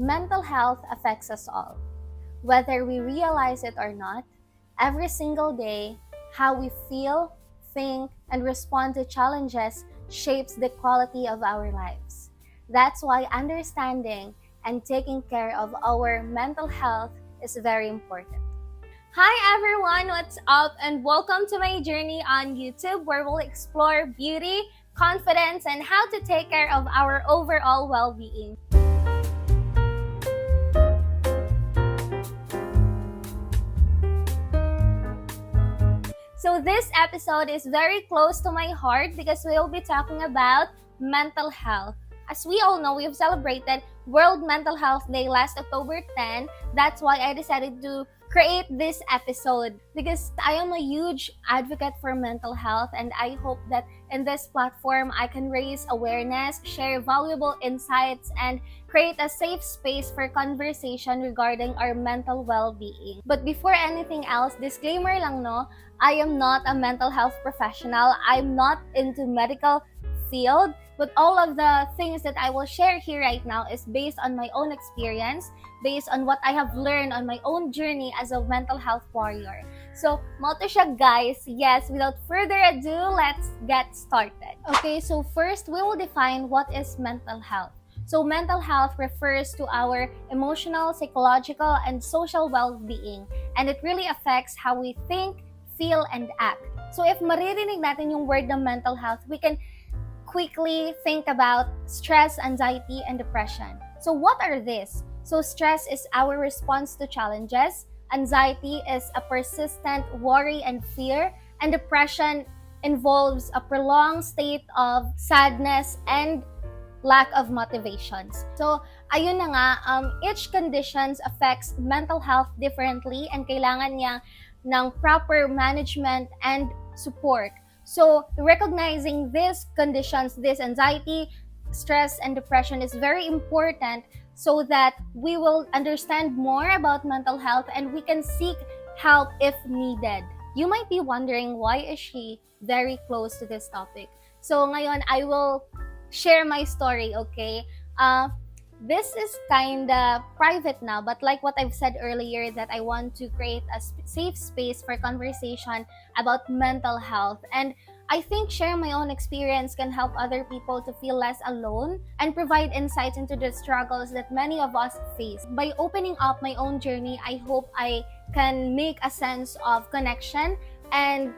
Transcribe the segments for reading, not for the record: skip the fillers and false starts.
mental health affects us all. Whether we realize it or not, every single day, how we feel, think, and respond to challenges shapes the quality of our lives. That's why understanding and taking care of our mental health is very important. Hi everyone, what's up? And welcome to my journey on YouTube where we'll explore beauty, confidence, and how to take care of our overall well-being. So this episode is very close to my heart because we'll be talking about mental health. As we all know, we've celebrated World Mental Health Day last October 10. That's why I decided to create this episode because I am a huge advocate for mental health, and I hope that in this platform I can raise awareness, share valuable insights, and create a safe space for conversation regarding our mental well-being. But before anything else, disclaimer lang no, I am not a mental health professional. I'm not into medical field, but all of the things that I will share here right now is based on my own experience, based on what I have learned on my own journey as a mental health warrior. So, mo to siya guys. Yes, without further ado, let's get started. Okay, so first we will define what is mental health. So, mental health refers to our emotional, psychological, and social well-being, and it really affects how we think, feel, and act. So, if maririnig natin yung word ng mental health, we can quickly think about stress, anxiety, and depression. So what are these? So stress is our response to challenges, anxiety is a persistent worry and fear, and depression involves a prolonged state of sadness and lack of motivations. So ayun na nga, each conditions affects mental health differently and kailangan niya ng proper management and support. So, recognizing these conditions, this anxiety, stress, and depression is very important so that we will understand more about mental health and we can seek help if needed. You might be wondering, why is she very close to this topic? So, ngayon, I will share my story, okay? This is kinda private now, but like what I've said earlier, that I want to create a safe space for conversation about mental health. And I think sharing my own experience can help other people to feel less alone and provide insights into the struggles that many of us face. By opening up my own journey, I hope I can make a sense of connection and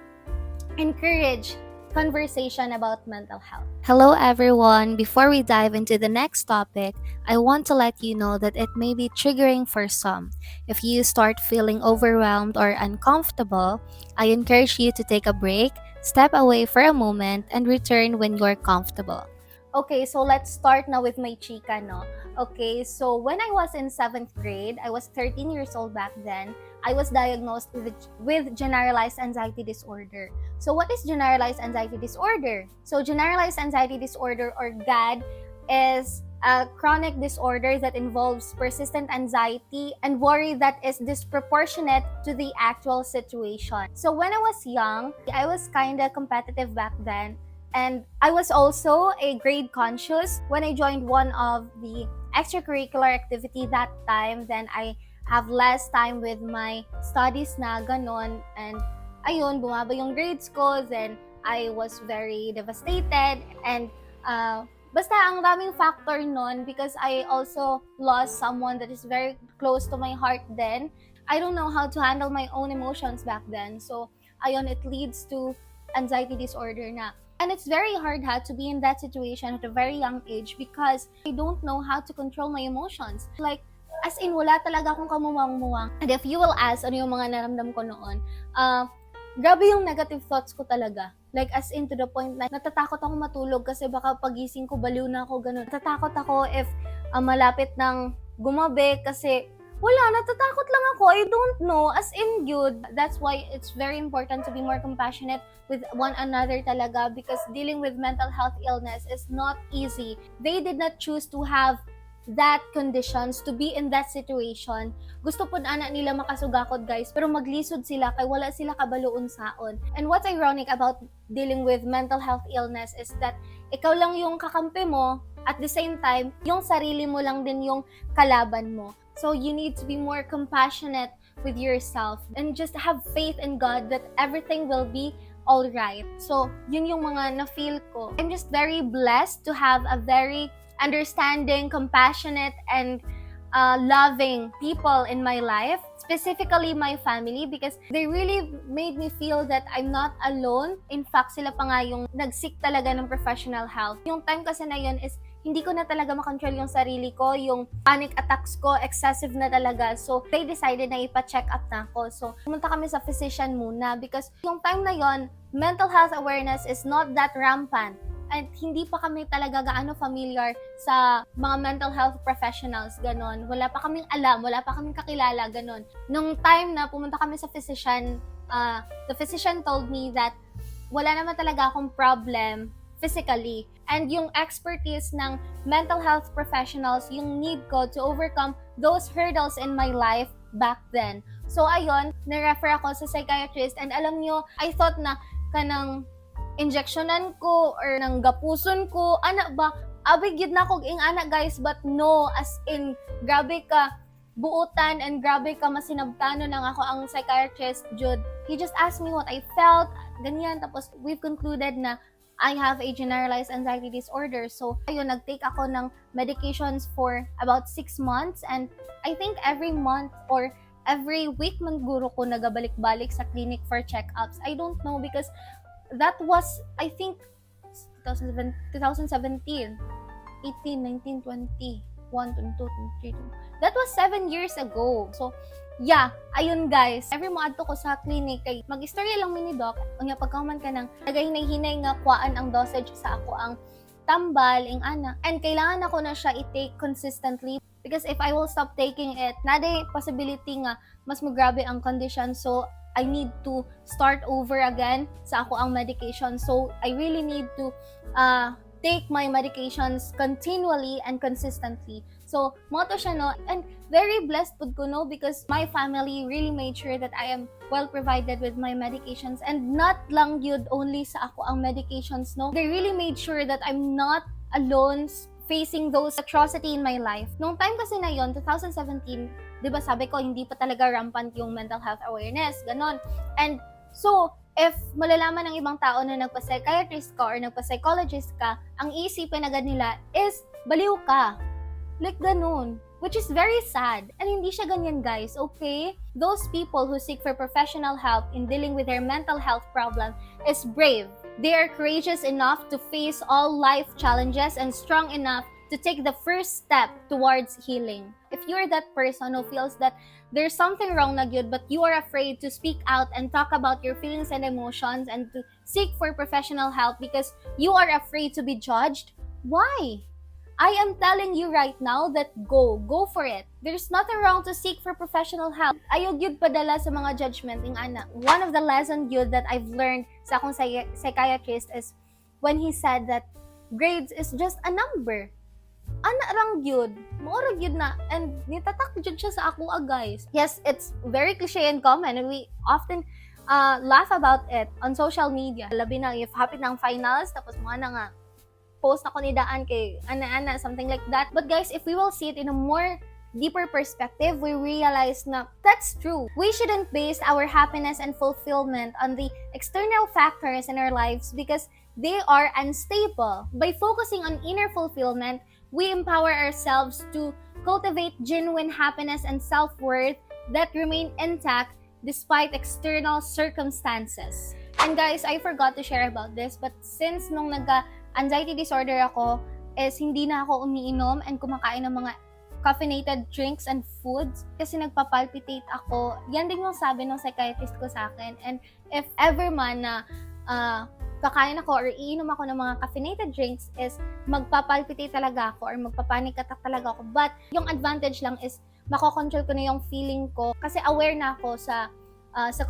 encourage conversation about mental health. Hello everyone! Before we dive into the next topic, I want to let you know that it may be triggering for some. If you start feeling overwhelmed or uncomfortable, I encourage you to take a break, step away for a moment, and return when you're comfortable. Okay, so let's start now with my chika, no? Okay, so when I was in 7th grade, I was 13 years old back then, I was diagnosed with generalized anxiety disorder. So what is generalized anxiety disorder? So generalized anxiety disorder, or GAD, is a chronic disorder that involves persistent anxiety and worry that is disproportionate to the actual situation. So when I was young, I was kind of competitive back then. And I was also a grade conscious. When I joined one of the extracurricular activity that time, then I have less time with my studies na ganon. And ayun, bumaba yung grades ko. Then I was very devastated. And basta ang daming factor nun because I also lost someone that is very close to my heart then. I don't know how to handle my own emotions back then. So ayun, it leads to anxiety disorder na. And it's very hard to be in that situation at a very young age because I don't know how to control my emotions. Like, as in, wala talaga akong kamuwang-muwang. And if you will ask ano yung mga naramdam ko noon, grabe yung negative thoughts ko talaga. Like, as in, to the point na natatakot ako matulog kasi baka pagising ko, baliw na ako, ganun. Natatakot ako if malapit ng gumabi kasi wala, natatakot lang ako. I don't know. As in, good. That's why it's very important to be more compassionate with one another talaga because dealing with mental health illness is not easy. They did not choose to have that conditions to be in that situation. Gusto po na nila makasugakod guys, pero maglisod sila kay wala sila kabaloon saon. And what's ironic about dealing with mental health illness is that ikaw lang yung kakampi mo at the same time, yung sarili mo lang din yung kalaban mo. So you need to be more compassionate with yourself and just have faith in God that everything will be all right. So yun yung mga na-feel ko. I'm just very blessed to have a very understanding, compassionate, and loving people in my life, specifically my family, because they really made me feel that I'm not alone. In fact, sila pa nga yung nag-seek talaga ng professional help. Yung time kasi na yun is hindi ko na talaga makontrol yung sarili ko, yung panic attacks ko, excessive na talaga. So, they decided na ipa-check up na ako. So, pumunta kami sa physician muna because yung time na yon, mental health awareness is not that rampant. At hindi pa kami talaga gaano familiar sa mga mental health professionals, ganon. Wala pa kaming alam, wala pa kaming kakilala, ganon. Nung time na pumunta kami sa physician, the physician told me that wala naman talaga akong problem physically. And yung expertise ng mental health professionals, yung need ko to overcome those hurdles in my life back then. So ayun, na-refer ako sa psychiatrist and alam nyo, I thought na kanang injectionan ko or nang gapuson ko, ana ba, abig yun na kog ing ana guys, but no, as in, grabe ka buutan and grabe ka masinabtano ng ako ang psychiatrist, Jude. He just asked me what I felt, ganyan, tapos we've concluded na I have a generalized anxiety disorder. So, ayun, nag-take ako ng medications for about 6 months and I think every month or every week man guro ko nagabalik-balik sa clinic for checkups. I don't know because that was, I think, 2017, 18, 19, 20, 1, 22, 23. That was 7 years ago. So, yeah, ayun guys. Every mo adto ko sa clinic, kay mag-istorya lang mini doc, unya pagkahuman ka ng nagahinay-hinay nga kuhaan ang dosage sa ako ang tambal, ing ana. And kailangan ako na siya i-take consistently because if I will stop taking it, naday possibility nga mas magrabe ang condition. So, I need to start over again sa ako ang medication. So, I really need to take my medications continually and consistently. So, moto siya, no? And very blessed po ko, no? Because my family really made sure that I am well provided with my medications. And not lang yun only sa ako ang medications, no? They really made sure that I'm not alone facing those atrocity in my life. Nung time kasi na yon, 2017, di ba sabi ko, hindi pa talaga rampant yung mental health awareness, ganon. And so, if malalaman ng ibang tao na nagpa-psychiatrist ka or nagpa-psychologist ka, ang iisipin agad nila is, baliw ka. Like ganon. Which is very sad. And hindi siya ganyan, guys, okay? Those people who seek for professional help in dealing with their mental health problem is brave. They are courageous enough to face all life challenges and strong enough to take the first step towards healing. If you're that person who feels that there's something wrong na good, but you are afraid to speak out and talk about your feelings and emotions and to seek for professional help because you are afraid to be judged, why? I am telling you right now that go for it. There's nothing wrong to seek for professional help. Ayaw gyud padala sa mga judgment ing ana. One of the lessons gyud that I've learned sa akong psychiatrist is when he said that grades is just a number. Ana rang gyud, maura gyud na, and nitatak gyud siya sa ako guys. Yes, it's very cliche and common, and we often laugh about it on social media. Labi na if hapit ng finals, tapos mga na nga post ako ni daan kay ana-ana, something like that. But guys, if we will see it in a more deeper perspective, we realize na that's true. We shouldn't base our happiness and fulfillment on the external factors in our lives because they are unstable. By focusing on inner fulfillment, we empower ourselves to cultivate genuine happiness and self-worth that remain intact despite external circumstances. And guys, I forgot to share about this, but since nung anxiety disorder ako, is hindi na ako umiinom and kumakain ng mga caffeinated drinks and foods kasi nagpapalpitate ako. Yan din yung sabi ng psychiatrist ko sa akin. And if ever man na kakain ako or iinom ako ng mga caffeinated drinks is magpapalpitate talaga ako or magpapanic attack talaga ako. But yung advantage lang is makokontrol ko na yung feeling ko kasi aware na ako sa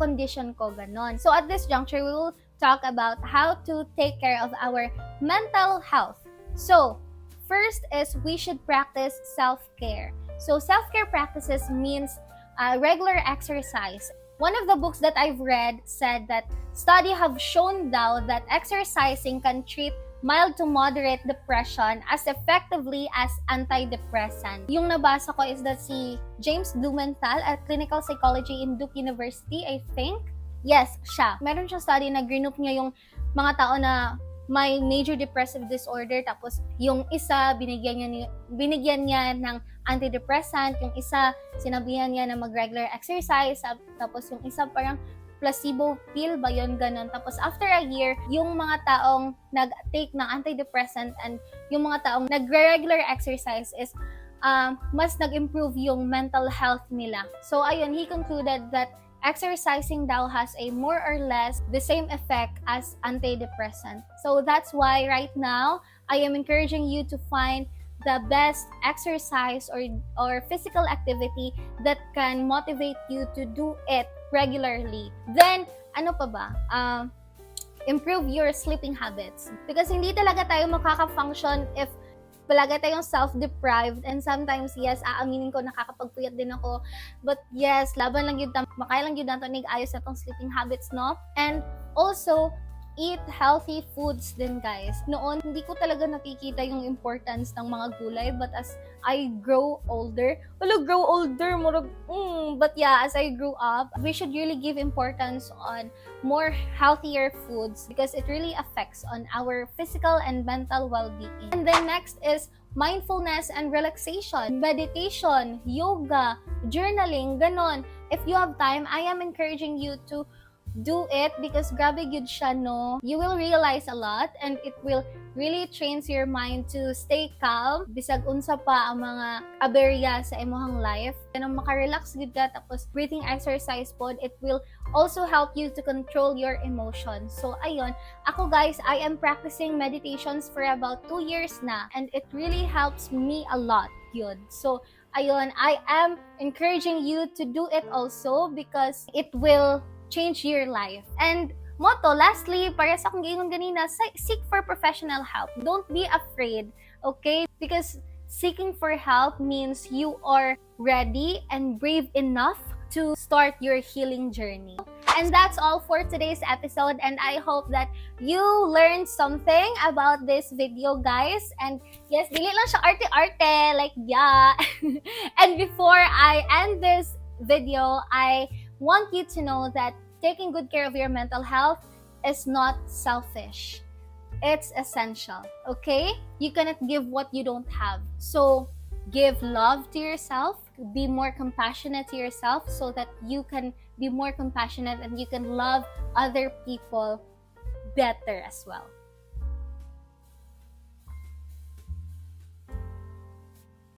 condition ko, ganon. So at this juncture, we will talk about how to take care of our mental health. So, first is we should practice self-care. So, self-care practices means regular exercise. One of the books that I've read said that studies have shown now that exercising can treat mild to moderate depression as effectively as antidepressant. Yung nabasa ko is that si James Blumenthal at clinical psychology in Duke University, I think. Yes, siya. Meron siyang study na group niya yung mga tao na may major depressive disorder, tapos yung isa binigyan niya ng antidepressant, yung isa sinabihan niya na mag-regular exercise, tapos yung isa parang placebo pill ba yun, ganun. Tapos after a year, yung mga taong nag-take ng antidepressant and yung mga taong nag-regular exercise is mas nag-improve yung mental health nila. So ayun, he concluded that exercising daw has a more or less the same effect as antidepressant. So that's why right now, I am encouraging you to find the best exercise or physical activity that can motivate you to do it regularly. Then, ano pa ba? Improve your sleeping habits. Because hindi talaga tayo makaka-function if palagi tayong self-deprived, and sometimes, yes, aaminin ko, nakakapagpuyat din ako, but yes, laban lang yun, makaya lang yun nato ayos na tong sleeping habits, no? And also, eat healthy foods din, guys. Noon, hindi ko talaga nakikita yung importance ng mga gulay, but as I grow older, but yeah, as I grew up, we should really give importance on more healthier foods because it really affects on our physical and mental well-being. And then next is mindfulness and relaxation, meditation, yoga, journaling, ganon. If you have time, I am encouraging you to do it because grabe gyud siya, no? You will realize a lot and it will really trains your mind to stay calm bisag unsa pa ang mga aberya sa imong life. Kanang maka-relax gyud ka, tapos breathing exercise pod, it will also help you to control your emotions. So ayun, ako guys, I am practicing meditations for about 2 years na and it really helps me a lot yun. So ayun, I am encouraging you to do it also because it will change your life. And motto, lastly, para sa akong giingon ganina, seek for professional help. Don't be afraid, okay? Because seeking for help means you are ready and brave enough to start your healing journey. And that's all for today's episode, and I hope that you learned something about this video, guys. And yes, dili lang siya arte-arte, like yeah. And before I end this video, I want you to know that taking good care of your mental health is not selfish. It's essential, okay? You cannot give what you don't have. So, give love to yourself, be more compassionate to yourself so that you can be more compassionate and you can love other people better as well.